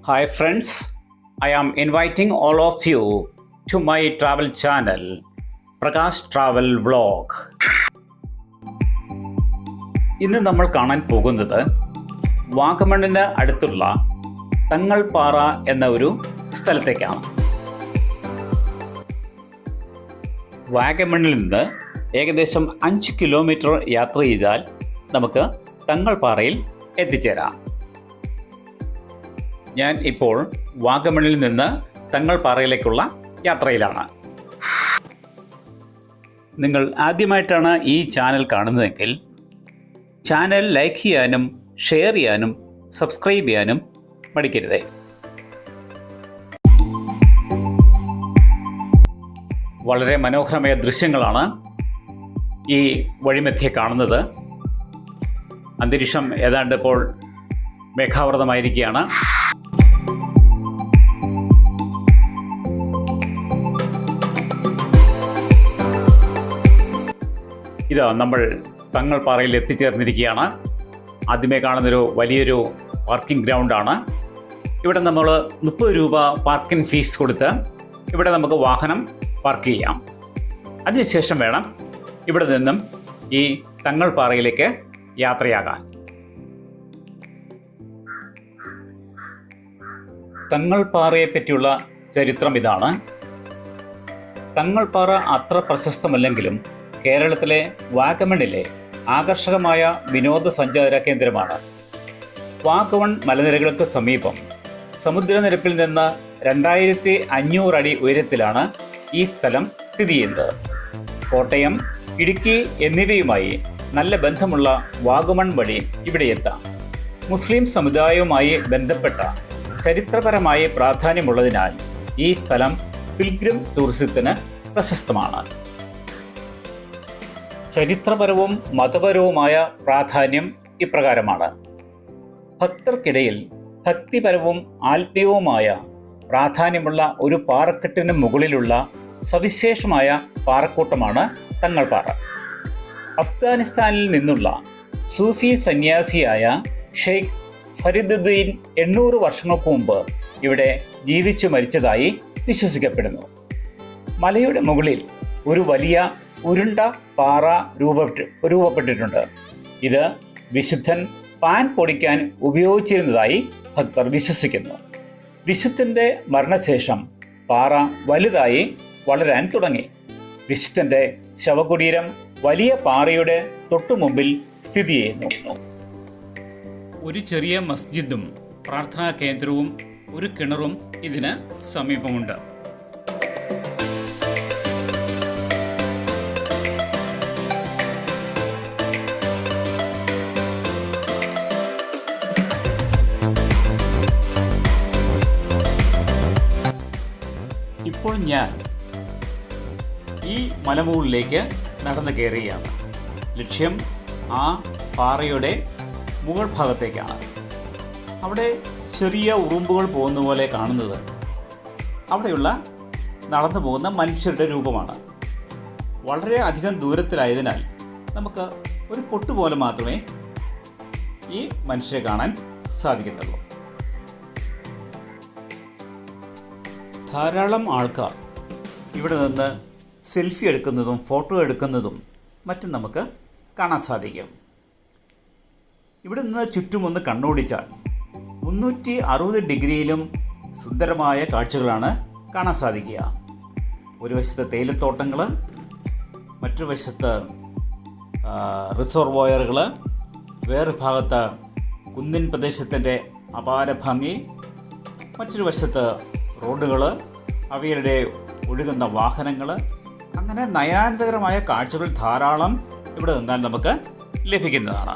Hi friends, I am inviting all of you to my travel channel, Prakash Travel Vlog. ഇന്ന് നമ്മൾ കാണാൻ പോകുന്നത് വാഗമണിന് അടുത്തുള്ള തങ്ങൾപ്പാറ എന്ന ഒരു സ്ഥലത്തേക്കാണ്. വാഗമണിൽ നിന്ന് ഏകദേശം 5 കിലോമീറ്റർ യാത്ര ചെയ്താൽ നമുക്ക് തങ്ങൾപ്പാറയിൽ എത്തിച്ചേരാം. ഞാൻ ഇപ്പോൾ വാഗമണിൽ നിന്ന് തങ്ങൾപ്പാറയിലേക്കുള്ള യാത്രയിലാണ്. നിങ്ങൾ ആദ്യമായിട്ടാണ് ഈ ചാനൽ കാണുന്നതെങ്കിൽ ചാനൽ ലൈക്ക് ചെയ്യാനും ഷെയർ ചെയ്യാനും സബ്സ്ക്രൈബ് ചെയ്യാനും മടിക്കരുത്. വളരെ മനോഹരമായ ദൃശ്യങ്ങളാണ് ഈ വഴിമധ്യേ കാണുന്നത്. അന്തരീക്ഷം ഏതാണ്ട് ഇപ്പോൾ മേഘാവൃതമായിരിക്കുകയാണ്. ഇതാ നമ്മൾ തങ്ങൾപ്പാറയിൽ എത്തിച്ചേർന്നിരിക്കുകയാണ്. ആദ്യമേ കാണുന്നൊരു വലിയൊരു പാർക്കിംഗ് ഗ്രൗണ്ടാണ്. ഇവിടെ നമ്മൾ 30 രൂപ പാർക്കിംഗ് ഫീസ് കൊടുത്ത് ഇവിടെ നമുക്ക് വാഹനം പാർക്ക് ചെയ്യാം. അതിനുശേഷം വേണം ഇവിടെ നിന്നും ഈ തങ്ങൾപ്പാറയിലേക്ക് യാത്രയാകാൻ. തങ്ങൾപ്പാറയെ പറ്റിയുള്ള ചരിത്രം ഇതാണ്. തങ്ങൾപ്പാറ അത്ര പ്രശസ്തമല്ലെങ്കിലും കേരളത്തിലെ വാഗമണിലെ ആകർഷകമായ വിനോദസഞ്ചാര കേന്ദ്രമാണ്. വാഗമൺ മലനിരകൾക്ക് സമീപം സമുദ്രനിരപ്പിൽ നിന്ന് 2500 അടി ഉയരത്തിലാണ് ഈ സ്ഥലം സ്ഥിതി ചെയ്യുന്നത്. കോട്ടയം, ഇടുക്കി എന്നിവയുമായി നല്ല ബന്ധമുള്ള വാഗമൺ വഴി ഇവിടെ എത്താം. മുസ്ലിം സമുദായവുമായി ബന്ധപ്പെട്ട ചരിത്രപരമായ പ്രാധാന്യമുള്ളതിനാൽ ഈ സ്ഥലം പിൽഗ്രിം ടൂറിസത്തിന് പ്രശസ്തമാണ്. ചരിത്രപരവും മതപരവുമായ പ്രാധാന്യം ഇപ്രകാരമാണ്. ഭക്തർക്കിടയിൽ ഭക്തിപരവും ആത്മീയവുമായ പ്രാധാന്യമുള്ള ഒരു പാറക്കെട്ടിന് മുകളിലുള്ള സവിശേഷമായ പാറക്കൂട്ടമാണ് തങ്ങൾപ്പാറ. അഫ്ഗാനിസ്ഥാനിൽ നിന്നുള്ള സൂഫി സന്യാസിയായ ഷെയ്ഖ് ഫരിദുദ്ദീൻ 800 വർഷങ്ങൾക്ക് മുമ്പ് ഇവിടെ ജീവിച്ചു മരിച്ചതായി വിശ്വസിക്കപ്പെടുന്നു. മലയുടെ മുകളിൽ ഒരു വലിയ ഉരുണ്ട പാറ രൂപപ്പെട്ടിട്ടുണ്ട്. ഇത് വിശുദ്ധൻ പാൻ പൊടിക്കാൻ ഉപയോഗിച്ചിരുന്നതായി ഭക്തർ വിശ്വസിക്കുന്നു. വിശുദ്ധൻ്റെ മരണശേഷം പാറ വലുതായി വളരാൻ തുടങ്ങി. വിശുദ്ധൻ്റെ ശവകുടീരം വലിയ പാറയുടെ തൊട്ടുമുമ്പിൽ സ്ഥിതി ചെയ്യുന്നു. ഒരു ചെറിയ മസ്ജിദും പ്രാർത്ഥനാ കേന്ദ്രവും ഒരു കിണറും ഇതിന് സമീപമുണ്ട്. ഇപ്പോൾ ഞാൻ ഈ മലമുകളിലേക്ക് നടന്നു കയറുകയാണ്. ലക്ഷ്യം ആ പാറയുടെ മുകൾ ഭാഗത്തേക്കാണ്. അവിടെ ചെറിയ ഉറുമ്പുകൾ പോകുന്ന പോലെ കാണുന്നത് അവിടെയുള്ള നടന്നു പോകുന്ന മനുഷ്യരുടെ രൂപമാണ്. വളരെ അധികം ദൂരത്തിലായതിനാൽ നമുക്ക് ഒരു പൊട്ടുപോലെ മാത്രമേ ഈ മനുഷ്യരെ കാണാൻ സാധിക്കുന്നുള്ളൂ. ധാരാളം ആൾക്കാർ ഇവിടെ നിന്ന് സെൽഫി എടുക്കുന്നതും ഫോട്ടോ എടുക്കുന്നതും മറ്റും നമുക്ക് കാണാൻ സാധിക്കും. ഇവിടെ നിന്ന് ചുറ്റുമൊന്ന് കണ്ണോടിച്ചാൽ 360 ഡിഗ്രിയിലും സുന്ദരമായ കാഴ്ചകളാണ് കാണാൻ സാധിക്കുക. ഒരു വശത്ത് തേയിലത്തോട്ടങ്ങൾ, മറ്റൊരു വശത്ത് റിസർവോയറുകൾ, വേറെ ഭാഗത്ത് കുന്നിൻ പ്രദേശത്തിൻ്റെ അപാര ഭംഗി, മറ്റൊരു വശത്ത് റോഡുകൾ, അവയുടെ ഒഴുകുന്ന വാഹനങ്ങൾ, അങ്ങനെ നയനാനന്ദകരമായ കാഴ്ചകൾ ധാരാളം ഇവിടെ നിന്നാൽ നമുക്ക് ലഭിക്കുന്നതാണ്.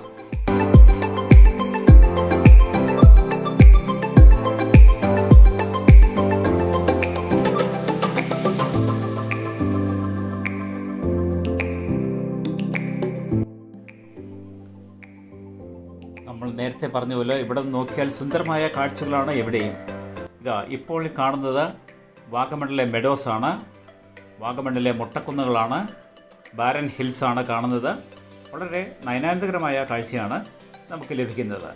നമ്മൾ നേരത്തെ പറഞ്ഞ പോലെ ഇവിടെ നോക്കിയാൽ സുന്ദരമായ കാഴ്ചകളാണ് എവിടെയും. ഇതാ ഇപ്പോൾ കാണുന്നത് വാഗമണിലെ മെഡോസാണ്. വാഗമണിലെ മൊട്ടക്കുന്നുകളാണ്, ബാരൻ ഹിൽസാണ് കാണുന്നത്. വളരെ നയനാനന്ദകരമായ കാഴ്ചയാണ് നമുക്ക് ലഭിക്കുന്നത്.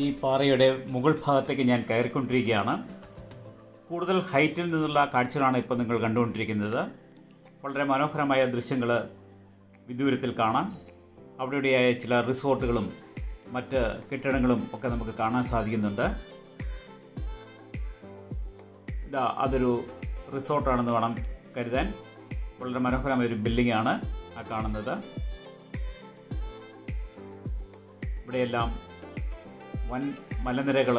ഈ പാറയുടെ മുകൾ ഭാഗത്തേക്ക് ഞാൻ കയറിക്കൊണ്ടിരിക്കുകയാണ്. കൂടുതൽ ഹൈറ്റിൽ നിന്നുള്ള കാഴ്ചകളാണ് ഇപ്പോൾ നിങ്ങൾ കണ്ടുകൊണ്ടിരിക്കുന്നത്. വളരെ മനോഹരമായ ദൃശ്യങ്ങൾ വിദൂരത്തിൽ കാണാം. അവിടെയായ ചില റിസോർട്ടുകളും മറ്റ് കെട്ടിടങ്ങളും ഒക്കെ നമുക്ക് കാണാൻ സാധിക്കുന്നുണ്ട്. അതൊരു റിസോർട്ടാണെന്ന് വേണം കരുതാൻ. വളരെ മനോഹരമായൊരു ബിൽഡിംഗാണ് ആ കാണുന്നത്. ഇവിടെയെല്ലാം വൻ മലനിരകൾ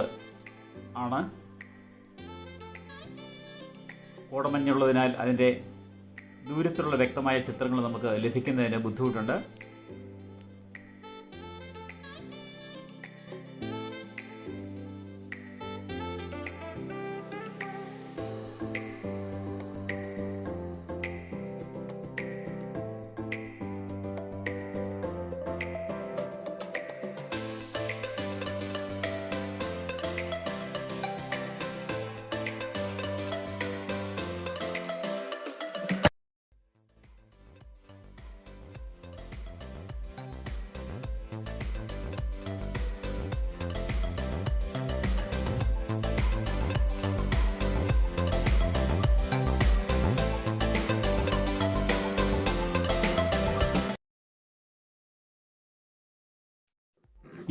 ആണ്. കോടമഞ്ഞുള്ളതിനാൽ അതിൻ്റെ ദൂരത്തിലുള്ള വ്യക്തമായ ചിത്രങ്ങൾ നമുക്ക് ലഭിക്കുന്നതിന് ബുദ്ധിമുട്ടുണ്ട്.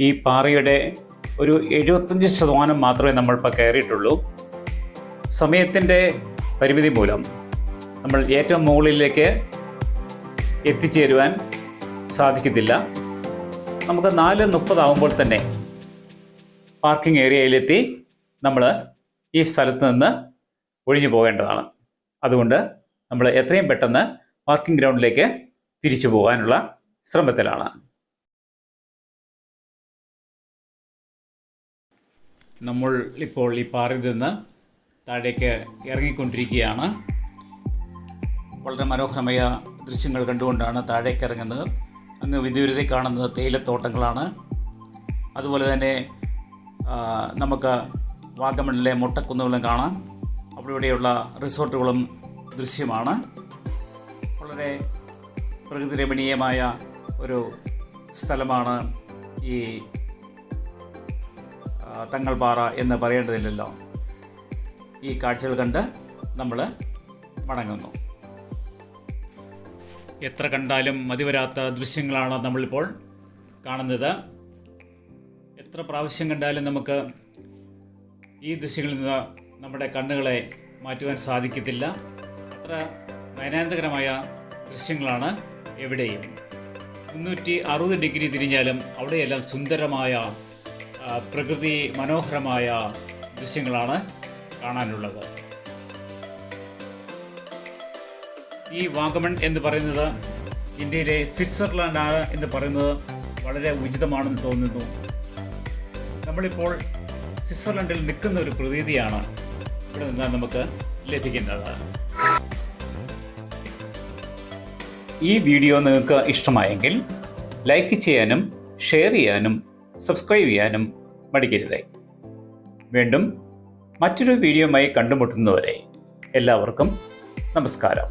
ഈ പാറയുടെ ഒരു 75% മാത്രമേ നമ്മളിപ്പോൾ കയറിയിട്ടുള്ളൂ. സമയത്തിൻ്റെ പരിമിതി മൂലം നമ്മൾ ഏറ്റവും മുകളിലേക്ക് എത്തിച്ചേരുവാൻ സാധിക്കത്തില്ല. നമുക്ക് 4:30 ആകുമ്പോൾ തന്നെ പാർക്കിംഗ് ഏരിയയിലെത്തി നമ്മൾ ഈ സ്ഥലത്ത് നിന്ന് ഒഴിഞ്ഞു പോകേണ്ടതാണ്. അതുകൊണ്ട് നമ്മൾ എത്രയും പെട്ടെന്ന് പാർക്കിംഗ് ഗ്രൗണ്ടിലേക്ക് തിരിച്ചു പോകാനുള്ള ശ്രമത്തിലാണ്. നമ്മൾ ഇപ്പോൾ ഈ പാറയിൽ നിന്ന് താഴേക്ക് ഇറങ്ങിക്കൊണ്ടിരിക്കുകയാണ്. വളരെ മനോഹരമായ ദൃശ്യങ്ങൾ കണ്ടുകൊണ്ടാണ് താഴേക്ക് ഇറങ്ങുന്നത്. അങ്ങ് വിദൂരതയിൽ കാണുന്നത് തേയിലത്തോട്ടങ്ങളാണ്. അതുപോലെ തന്നെ നമുക്ക് വാഗമണിലെ മൊട്ടക്കുന്നുകളും കാണാം. അവിടെയുള്ള റിസോർട്ടുകളും ദൃശ്യമാണ്. വളരെ പ്രകൃതി രമണീയമായ ഒരു സ്ഥലമാണ് ഈ തങ്ങൾ പാറ എന്ന് പറയേണ്ടതില്ലല്ലോ. ഈ കാഴ്ചകൾ കണ്ട് നമ്മൾ മടങ്ങുന്നു. എത്ര കണ്ടാലും മതിവരാത്ത ദൃശ്യങ്ങളാണ് നമ്മളിപ്പോൾ കാണുന്നത്. എത്ര പ്രാവശ്യം കണ്ടാലും നമുക്ക് ഈ ദൃശ്യങ്ങളിൽ നിന്ന് നമ്മുടെ കണ്ണുകളെ മാറ്റുവാൻ സാധിക്കത്തില്ല. അത്ര നയനാനന്ദകരമായ ദൃശ്യങ്ങളാണ് എവിടെയും. 360 ഡിഗ്രി തിരിഞ്ഞാലും അവിടെയെല്ലാം സുന്ദരമായ പ്രകൃതി മനോഹരമായ ദൃശ്യങ്ങളാണ് കാണാനുള്ളത്. ഈ വാഗമൺ എന്ന് പറയുന്നത് ഇന്ത്യയിലെ സ്വിറ്റ്സർലാൻഡാണ് എന്ന് പറയുന്നത് വളരെ ഉചിതമാണെന്ന് തോന്നുന്നു. നമ്മളിപ്പോൾ സ്വിറ്റ്സർലൻഡിൽ നിൽക്കുന്ന ഒരു പ്രതീതിയാണ് ഇവിടെ നിന്ന് നമുക്ക് ലഭിക്കുന്നത്. ഈ വീഡിയോ നിങ്ങൾക്ക് ഇഷ്ടമായെങ്കിൽ ലൈക്ക് ചെയ്യാനും ഷെയർ ചെയ്യാനും സബ്സ്ക്രൈബ് ചെയ്യാനും മടിക്കരുത്. വീണ്ടും മറ്റൊരു വീഡിയോയുമായി കണ്ടുമുട്ടുന്നവരെ എല്ലാവർക്കും നമസ്കാരം.